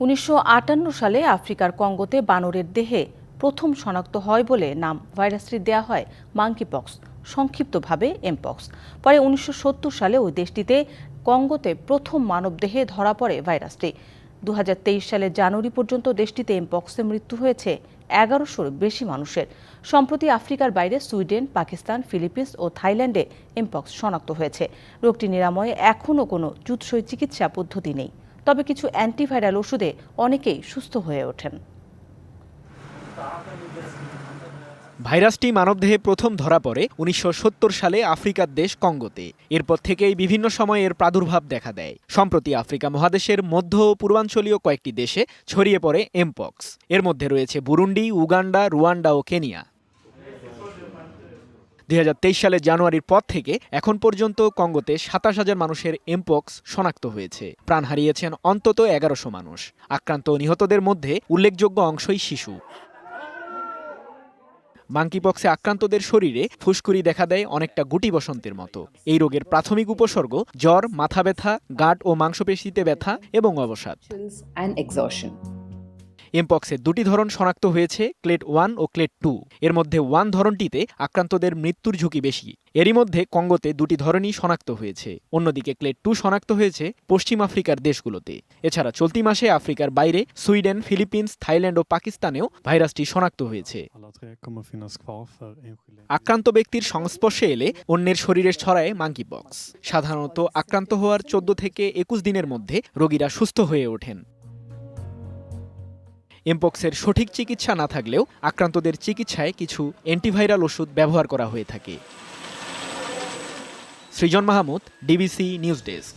1958 সালে আফ্রিকার কঙ্গোতে বানরের দেহে প্রথম শনাক্ত হয় বলে নাম ভাইরাসটি দেয়া হয় মাঙ্কিপক্স, সংক্ষিপ্তভাবে এমপক্স। পরে 1970 সালে ওই দেশটিতে কঙ্গোতে প্রথম মানবদেহে ধরা পড়ে ভাইরাসটি। 2023 সালের জানুয়ারি পর্যন্ত দেশটিতে এমপক্সে মৃত্যু হয়েছে 1100-র বেশি মানুষের। সম্প্রতি আফ্রিকার বাইরে সুইডেন, পাকিস্তান, ফিলিপিন্স ও থাইল্যান্ডে এমপক্স শনাক্ত হয়েছে। রোগটি নিরাময়ে এখনও কোনো জুতসই চিকিৎসা পদ্ধতি নেই, তবে কিছু অ্যান্টিভাইরাল ওষুধে অনেকেই সুস্থ হয়ে ওঠেন। ভাইরাসটি মানবদেহে প্রথম ধরা পড়ে 1970 সালে আফ্রিকার দেশ কঙ্গোতে। এরপর থেকেই বিভিন্ন সময়ে এর প্রাদুর্ভাব দেখা দেয়। সম্প্রতি আফ্রিকা মহাদেশের মধ্য ও পূর্বাঞ্চলীয় কয়েকটি দেশে ছড়িয়ে পড়ে এমপক্স। এর মধ্যে রয়েছে বুরুন্ডি, উগান্ডা, রুয়ান্ডা ও কেনিয়া। 2023 সালের জানুয়ারির পর থেকে এখন পর্যন্ত কঙ্গোতে 27,000 মানুষের এমপক্স শনাক্ত হয়েছে। প্রাণ হারিয়েছেন অন্তত 1100 মানুষ। আক্রান্ত ও নিহতদের মধ্যে উল্লেখযোগ্য অংশই শিশু। মাঙ্কিপক্সে আক্রান্তদের শরীরে ফুসকুড়ি দেখা দেয় অনেকটা গুটি বসন্তের মতো। এই রোগের প্রাথমিক উপসর্গ জ্বর, মাথা ব্যথা, গাঁট ও মাংসপেশিতে ব্যথা এবং অবসাদ। এমপক্সের দুটি ধরন শনাক্ত হয়েছে, ক্লেড 1 ও ক্লেড 2। এর মধ্যে 1 ধরনটিতে আক্রান্তদের মৃত্যুর ঝুঁকি বেশি। এরই মধ্যে কঙ্গোতে দুটি ধরনই শনাক্ত হয়েছে। অন্যদিকে ক্লেড 2 শনাক্ত হয়েছে পশ্চিম আফ্রিকার দেশগুলোতে। এছাড়া চলতি মাসে আফ্রিকার বাইরে সুইডেন, ফিলিপিন্স, থাইল্যান্ড ও পাকিস্তানেও ভাইরাসটি শনাক্ত হয়েছে। আক্রান্ত ব্যক্তির সংস্পর্শে এলে অন্যের শরীরে ছড়ায় মাঙ্কিপক্স। সাধারণত আক্রান্ত হওয়ার 14 থেকে 21 দিনের মধ্যে রোগীরা সুস্থ হয়ে ওঠেন। এমপক্সের সঠিক চিকিৎসা না থাকলেও আক্রান্তদের চিকিৎসায় কিছু অ্যান্টিভাইরাল ওষুধ ব্যবহার করা হয়ে থাকে। সৃজন মাহমুদ, ডিবিসি নিউজ ডেস্ক।